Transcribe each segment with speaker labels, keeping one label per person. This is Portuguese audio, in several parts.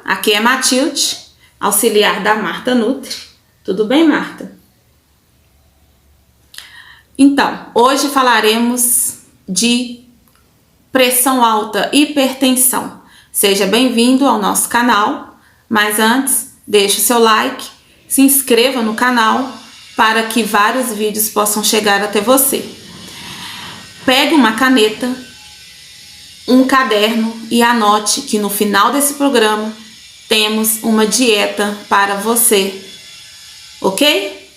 Speaker 1: aqui é Matilde, auxiliar da Marta Nutri. Tudo bem, Marta? Então, hoje falaremos de pressão alta, hipertensão. Seja bem-vindo ao nosso canal, mas antes, deixe o seu like, se inscreva no canal para que vários vídeos possam chegar até você. Pegue uma caneta, um caderno e anote que no final desse programa temos uma dieta para você, ok?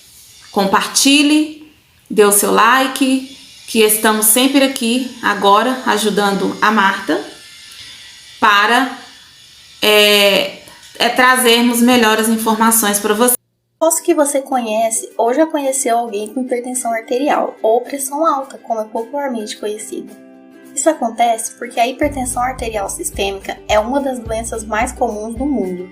Speaker 1: Compartilhe, dê o seu like, que estamos sempre aqui agora ajudando a Marta para trazermos melhores informações para você.
Speaker 2: Posso que você conhece ou já conheceu alguém com hipertensão arterial ou pressão alta, como é popularmente conhecida. Isso acontece porque a hipertensão arterial sistêmica é uma das doenças mais comuns do mundo.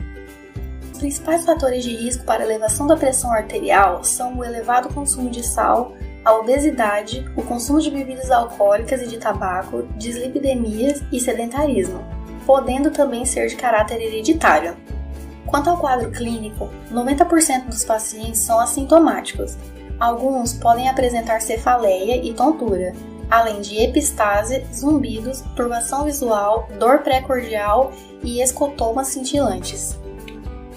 Speaker 2: Os principais fatores de risco para a elevação da pressão arterial são o elevado consumo de sal, a obesidade, o consumo de bebidas alcoólicas e de tabaco, dislipidemias e sedentarismo, podendo também ser de caráter hereditário. Quanto ao quadro clínico, 90% dos pacientes são assintomáticos. Alguns podem apresentar cefaleia e tontura, além de epistase, zumbidos, turbação visual, dor pré-cordial e escotomas cintilantes.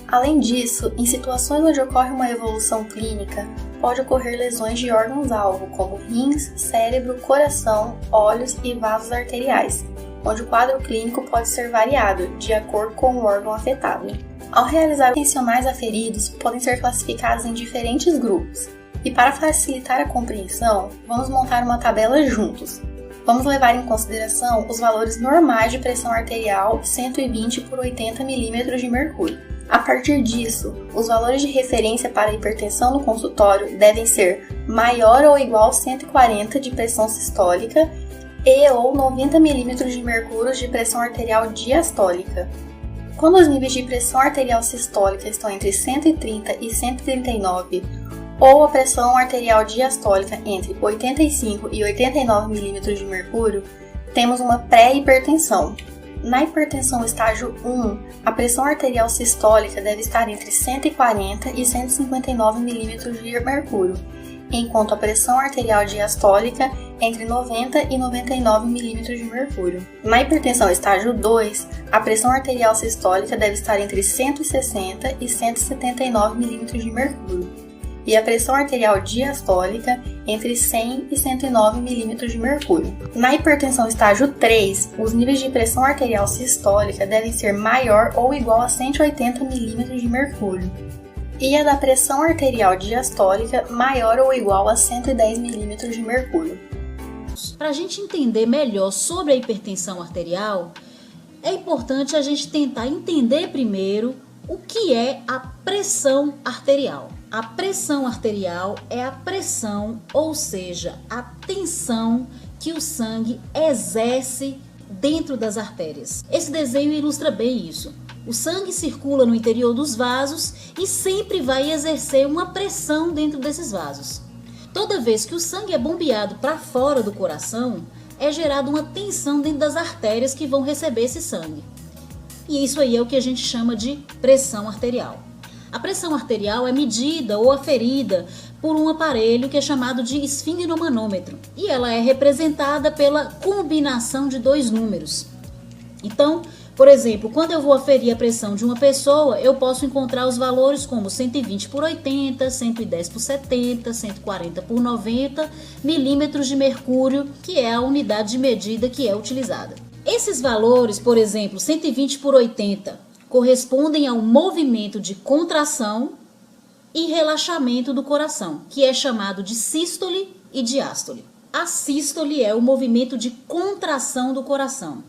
Speaker 2: Além disso, em situações onde ocorre uma evolução clínica, pode ocorrer lesões de órgãos-alvo, como rins, cérebro, coração, olhos e vasos arteriais, onde o quadro clínico pode ser variado, de acordo com o órgão afetado. Ao realizar tensionais aferidos, podem ser classificados em diferentes grupos. E para facilitar a compreensão, vamos montar uma tabela juntos. Vamos levar em consideração os valores normais de pressão arterial 120 por 80 mm de mercúrio. A partir disso, os valores de referência para a hipertensão no consultório devem ser maior ou igual a 140 de pressão sistólica e ou 90 mm de mercúrio de pressão arterial diastólica. Quando os níveis de pressão arterial sistólica estão entre 130 e 139, ou a pressão arterial diastólica entre 85 e 89 mm de mercúrio, temos uma pré-hipertensão. Na hipertensão estágio 1, a pressão arterial sistólica deve estar entre 140 e 159 mm de mercúrio, enquanto a pressão arterial diastólica entre 90 e 99 mm de mercúrio. Na hipertensão estágio 2, a pressão arterial sistólica deve estar entre 160 e 179 mm de mercúrio, e a pressão arterial diastólica entre 100 e 109 mm de mercúrio. Na hipertensão estágio 3, os níveis de pressão arterial sistólica devem ser maior ou igual a 180 mm de mercúrio, e a da pressão arterial diastólica maior ou igual a 110 mm de mercúrio.
Speaker 3: Para a gente entender melhor sobre a hipertensão arterial, é importante a gente tentar entender primeiro o que é a pressão arterial. A pressão arterial é a pressão, ou seja, a tensão que o sangue exerce dentro das artérias. Esse desenho ilustra bem isso. O sangue circula no interior dos vasos e sempre vai exercer uma pressão dentro desses vasos. Toda vez que o sangue é bombeado para fora do coração, é gerada uma tensão dentro das artérias que vão receber esse sangue. E isso aí é o que a gente chama de pressão arterial. A pressão arterial é medida ou aferida por um aparelho que é chamado de esfigmomanômetro, e ela é representada pela combinação de dois números. Então, por exemplo, quando eu vou aferir a pressão de uma pessoa, eu posso encontrar os valores como 120 por 80, 110 por 70, 140 por 90 milímetros de mercúrio, que é a unidade de medida que é utilizada. Esses valores, por exemplo, 120 por 80, correspondem ao movimento de contração e relaxamento do coração, que é chamado de sístole e diástole. A sístole é o movimento de contração do coração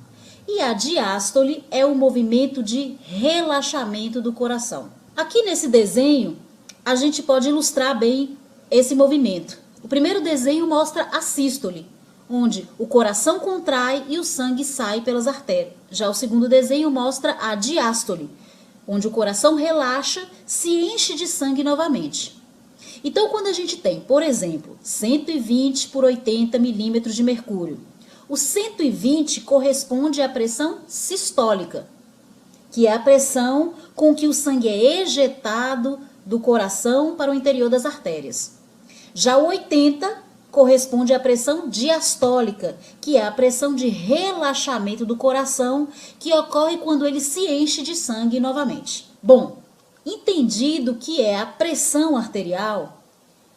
Speaker 3: e a diástole é o movimento de relaxamento do coração. Aqui nesse desenho, a gente pode ilustrar bem esse movimento. O primeiro desenho mostra a sístole, onde o coração contrai e o sangue sai pelas artérias. Já o segundo desenho mostra a diástole, onde o coração relaxa, se enche de sangue novamente. Então, quando a gente tem, por exemplo, 120 por 80 milímetros de mercúrio, o 120 corresponde à pressão sistólica que é a pressão com que o sangue é ejetado do coração para o interior das artérias. Já o 80 corresponde à pressão diastólica, que é a pressão de relaxamento do coração que ocorre quando ele se enche de sangue novamente. Bom, entendido o que é a pressão arterial,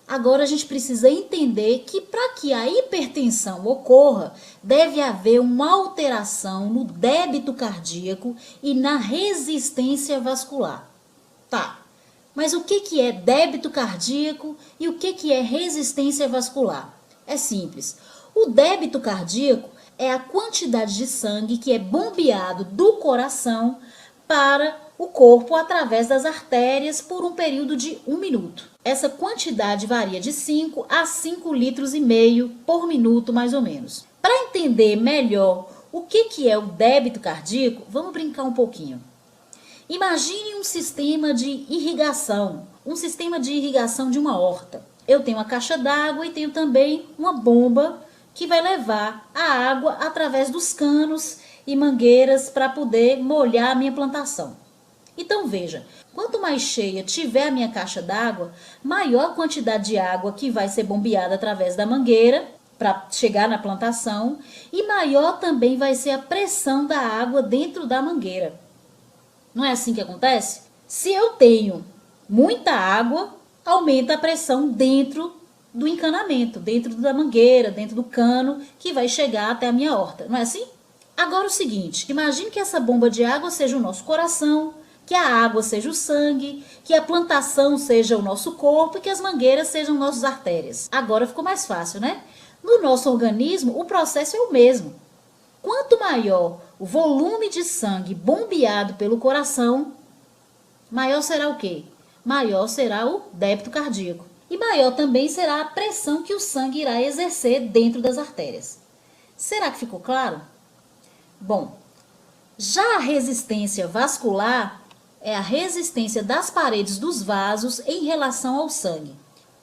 Speaker 3: agora a gente precisa entender que para que a hipertensão ocorra, deve haver uma alteração no débito cardíaco e na resistência vascular. Tá, mas o que é débito cardíaco e o que é resistência vascular? É simples. O débito cardíaco é a quantidade de sangue que é bombeado do coração para o corpo através das artérias por um período de 1 minuto. Essa quantidade varia de 5 a 5,5 litros por minuto, mais ou menos. Para entender melhor o que é o débito cardíaco, vamos brincar um pouquinho. Imagine um sistema de irrigação de uma horta. Eu tenho uma caixa d'água e tenho também uma bomba que vai levar a água através dos canos e mangueiras para poder molhar a minha plantação. Então veja, quanto mais cheia tiver a minha caixa d'água, maior a quantidade de água que vai ser bombeada através da mangueira para chegar na plantação e maior também vai ser a pressão da água dentro da mangueira. Não é assim que acontece? Se eu tenho muita água, aumenta a pressão dentro do encanamento, dentro da mangueira, dentro do cano que vai chegar até a minha horta. Não é assim? Agora o seguinte, imagine que essa bomba de água seja o nosso coração, que a água seja o sangue, que a plantação seja o nosso corpo e que as mangueiras sejam nossas artérias. Agora ficou mais fácil, né? No nosso organismo, o processo é o mesmo. Quanto maior o volume de sangue bombeado pelo coração, maior será o quê? Maior será o débito cardíaco. E maior também será a pressão que o sangue irá exercer dentro das artérias. Será que ficou claro? Bom, já a resistência vascular é a resistência das paredes dos vasos em relação ao sangue.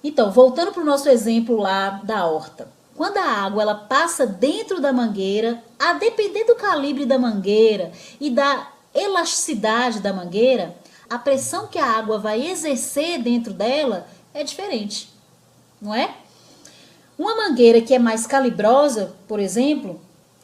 Speaker 3: Então, voltando para o nosso exemplo lá da horta. Quando a água ela passa dentro da mangueira, a depender do calibre da mangueira e da elasticidade da mangueira, a pressão que a água vai exercer dentro dela é diferente, não é? Uma mangueira que é mais calibrosa, por exemplo,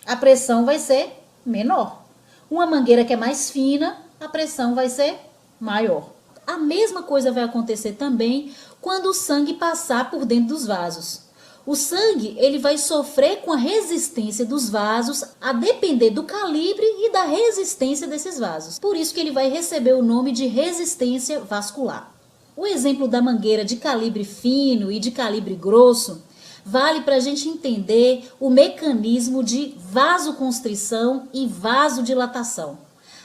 Speaker 3: a pressão vai ser menor. Uma mangueira que é mais fina, a pressão vai ser maior. A mesma coisa vai acontecer também quando o sangue passar por dentro dos vasos. O sangue ele vai sofrer com a resistência dos vasos a depender do calibre e da resistência desses vasos. Por isso que ele vai receber o nome de resistência vascular. O exemplo da mangueira de calibre fino e de calibre grosso vale para a gente entender o mecanismo de vasoconstrição e vasodilatação.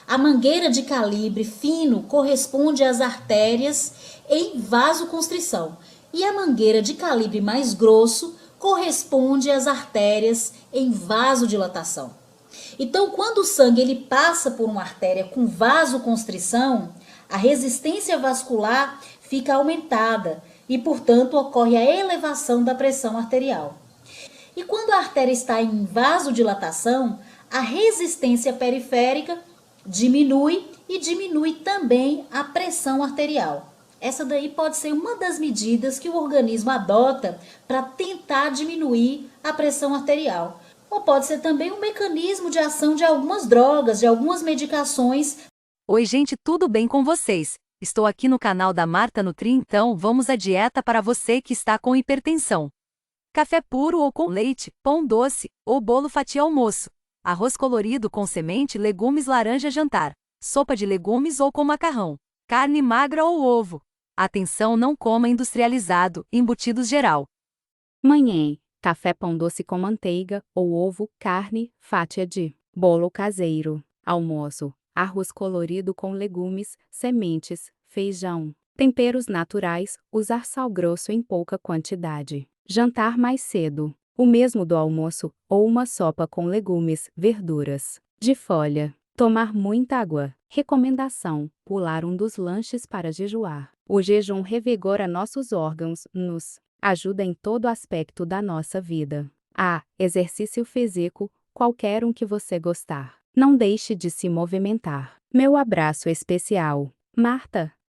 Speaker 3: A mangueira de calibre fino corresponde às artérias em vasoconstrição e a mangueira de calibre mais grosso corresponde às artérias em vasodilatação. Então, quando o sangue ele passa por uma artéria com vasoconstrição, a resistência vascular fica aumentada e, portanto, ocorre a elevação da pressão arterial. E quando a artéria está em vasodilatação, a resistência periférica diminui e diminui também a pressão arterial. Essa daí pode ser uma das medidas que o organismo adota para tentar diminuir a pressão arterial. Ou pode ser também um mecanismo de ação de algumas drogas, de algumas medicações.
Speaker 4: Oi gente, tudo bem com vocês? Estou aqui no canal da Marta Nutri, então vamos à dieta para você que está com hipertensão. Café puro ou com leite, pão doce, ou bolo fatia almoço. Arroz colorido com semente, legumes laranja jantar. Sopa de legumes ou com macarrão. Carne magra ou ovo. Atenção, não coma industrializado, embutidos geral.
Speaker 5: Manhã, café pão doce com manteiga ou ovo, carne, fátia de bolo caseiro. Almoço, arroz colorido com legumes, sementes, feijão. Temperos naturais, usar sal grosso em pouca quantidade. Jantar mais cedo, o mesmo do almoço, ou uma sopa com legumes, verduras. De folha, tomar muita água. Recomendação, pular um dos lanches para jejuar. O jejum revigora nossos órgãos, nos ajuda em todo aspecto da nossa vida. Exercício físico, qualquer um que você gostar. Não deixe de se movimentar. Meu abraço especial. Marta.